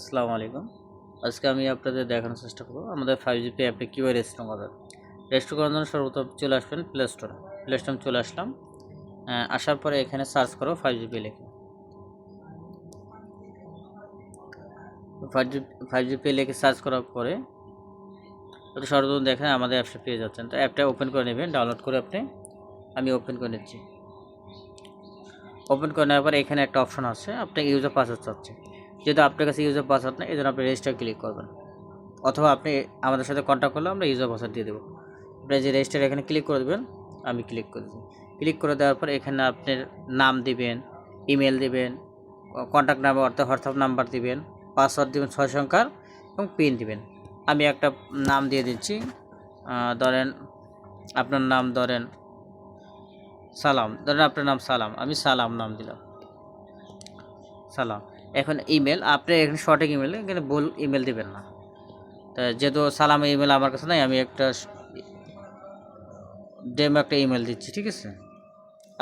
আসসালামু আলাইকুম। আজকে আমি আপনাদের দেখানোর চেষ্টা করব আমাদের 5G পে অ্যাপে কীভাবে রেজিস্টার করবেন। রেজিস্টার করার জন্য সর্বপ্রথম চলে আসবেন প্লে স্টোরে। প্লে স্টোরে চলে আসলাম। আসার পরে এখানে সার্চ করো 5G পে লিখে। 5G পে লিখে সার্চ করার পরে সর্বপ্রথম দেখেন আমাদের অ্যাপসটা পেয়ে যাচ্ছেন। তো অ্যাপটা ওপেন করে নেবেন, ডাউনলোড করে আমি ওপেন করে নিচ্ছি। ওপেন করে নেওয়ার পরে এখানে একটা অপশন আছে, আপনার ইউজার পাসওয়ার্ড চাচ্ছে। যেহেতু আপনার কাছে ইউজার পাসওয়ার্ড নেই, এই জন্য আপনি রেজিস্টার ক্লিক করবেন, অথবা আপনি আমাদের সাথে কন্ট্যাক্ট করলে আমরা ইউজার পাসওয়ার্ড দিয়ে দেবো। আপনি যে রেজিস্টার এখানে ক্লিক করে দেবেন, আমি ক্লিক করে দিই। ক্লিক করে দেওয়ার পর এখানে আপনার নাম দিবেন, ইমেল দিবেন, কন্ট্যাক্ট নাম্বার অর্থাৎ হোয়াটসঅ্যাপ নাম্বার দিবেন, পাসওয়ার্ড দিবেন 6 সংখ্যার এবং পিন দিবেন। আমি একটা নাম দিয়ে দিচ্ছি, ধরেন আপনার নাম ধরেন সালাম, ধরেন আপনার নাম সালাম, আমি সালাম নাম দিলাম, সালাম। এখন ইমেল আপনি এখানে সঠিক ইমেল, এখানে ভুল ইমেল দিবেন না। তা যেহেতু সালামের ইমেল আমার কাছে নাই, আমি একটা ডেমো একটা ইমেল দিচ্ছি, ঠিক আছে।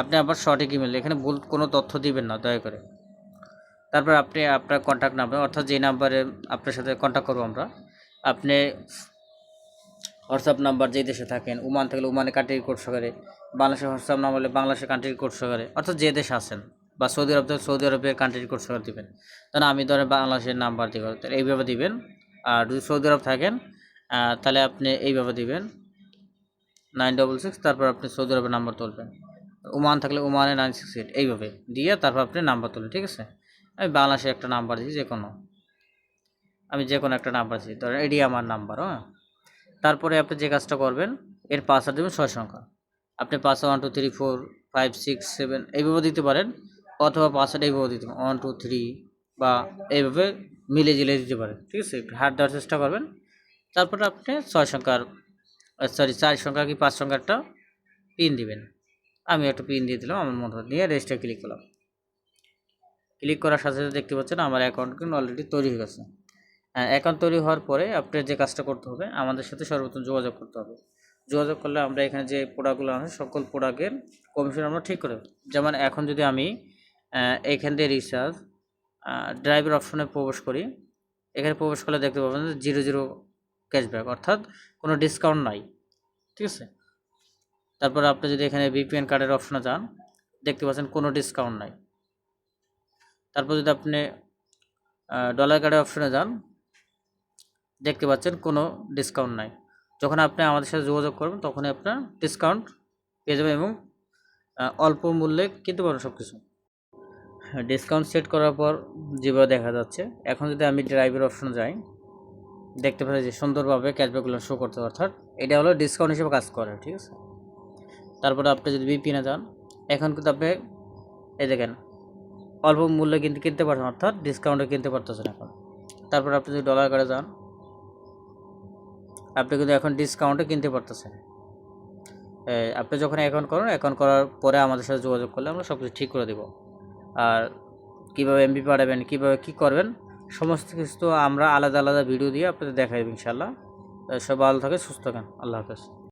আপনি আবার সঠিক ইমেল, এখানে ভুল কোনো তথ্য দিবেন না দয়া করে। তারপর আপনি আপনার কন্ট্যাক্ট নাম্বার অর্থাৎ যে নাম্বারে আপনার সাথে কন্ট্যাক্ট করবো আমরা, আপনি হোয়াটসঅ্যাপ নাম্বার যেই দেশে থাকেন, ওমান থাকলে ওমানে কান্ট্রি কোড সহকারে, বাংলাদেশের হোয়াটসঅ্যাপ নাম্বার হলে বাংলাদেশের কান্ট্রি কোড সহকারে, অর্থাৎ যে দেশে আছেন, বা সৌদি আরব থেকে সৌদি আরবের কান্ট্রি কোড সহকারে দেবেন। তাহলে আমি ধরেন বাংলাদেশের নাম্বার দিব, তাহলে এইভাবে দিবেন। আর যদি সৌদি আরব থাকেন তাহলে আপনি এইভাবে দিবেন 966, তারপর আপনি সৌদি আরবের নাম্বার তুলবেন। ওমান থাকলে ওমানে 968, এইভাবে দিয়ে তারপর আপনি নাম্বার তুলবেন, ঠিক আছে। আমি বাংলাদেশে একটা নাম্বার দিই, আমি যে কোনো একটা নাম্বার দিই, ধরেন এটি আমার নাম্বার। তারপরে আপনি যে কাজটা করবেন, এর পাসওয়ার্ড দেবেন 6 সংখ্যা। আপনি পাসওয়ার্ড 1 2 3 4 5 6 7 এইভাবে দিতে পারেন, অথবা পাসওয়ার্ড এইভাবে দিতে পারেন 1 2 3, বা এইভাবে মিলে জিলে দিতে পারেন, ঠিক আছে। একটু হার্ড দেওয়ার চেষ্টা করবেন। তারপরে আপনি 6 সংখ্যার 4 সংখ্যা কি 5 সংখ্যার একটা পিন দিবেন। আমি একটা পিন দিয়ে দিলাম আমার মতো, নিয়ে রেজিস্টার ক্লিক করলাম। ক্লিক করার সাথে সাথে দেখতে পাচ্ছেন আমার অ্যাকাউন্ট কিন্তু অলরেডি তৈরি হয়ে গেছে। অ্যাকাউন্ট তৈরি হওয়ার পরে আপনার যে কাজটা করতে হবে, আমাদের সাথে সর্বপ্রথম যোগাযোগ করতে হবে। যোগাযোগ করলে আমরা এখানে যে প্রোডাক্টগুলো আছে সকল প্রোডাক্টের কমিশন আমরা ঠিক করে দেব। যেমন এখন যদি আমি এখান দিয়ে রিচার্জ ড্রাইভের অপশনে প্রবেশ করি, এখানে প্রবেশ করলে দেখতে পাবেন যে 0 ক্যাশব্যাক, অর্থাৎ কোনো ডিসকাউন্ট নাই, ঠিক আছে। তারপর আপনি যদি এখানে ভিপিএন কার্ডের অপশনে যান, দেখতে পাচ্ছেন কোনো ডিসকাউন্ট নাই। তারপর যদি আপনি ডলার কার্ডের অপশনে যান, দেখতে পাচ্ছেন কোনো ডিসকাউন্ট নাই। যখন আপনি আমাদের সাথে যোগাযোগ করবেন তখনই আপনার ডিসকাউন্ট পেয়ে যাবেন এবং অল্প মূল্যে কিনতে পারবেন সব কিছু। ডিসকাউন্ট সেট করার পর যেভাবে দেখা যাচ্ছে, এখন যদি আমি ড্রাইভের অপশনে যাই, দেখতে পাচ্ছি যে সুন্দরভাবে ক্যাশব্যাকগুলো শো করতে, অর্থাৎ এটা হলো ডিসকাউন্ট হিসেবে কাজ করে, ঠিক আছে। তারপরে আপনি যদি ভিপিএনে যান, এখন কিন্তু আপনি এই দেখেন অল্প মূল্যে কিন্তু কিনতে পারছেন, অর্থাৎ ডিসকাউন্টে কিনতে পারতেছেন এখন। তারপর আপনি যদি ডলার কার্ডে যান, আপনি কিন্তু এখন ডিসকাউন্টে কিনতে পারতেছেন। আপনি যখন অ্যাকাউন্ট করার পরে আমাদের সাথে যোগাযোগ করলে আমরা সব কিছু ঠিক করে দেবো। আর কীভাবে এমবি পাঠাবেন, কীভাবে কী করবেন, সমস্ত কিছু তো আমরা আলাদা আলাদা ভিডিও দিয়ে আপনাদের দেখাই দেব ইনশাআল্লাহ। সব ভালো থাকে, সুস্থ থাকেন, আল্লাহ হাফেজ।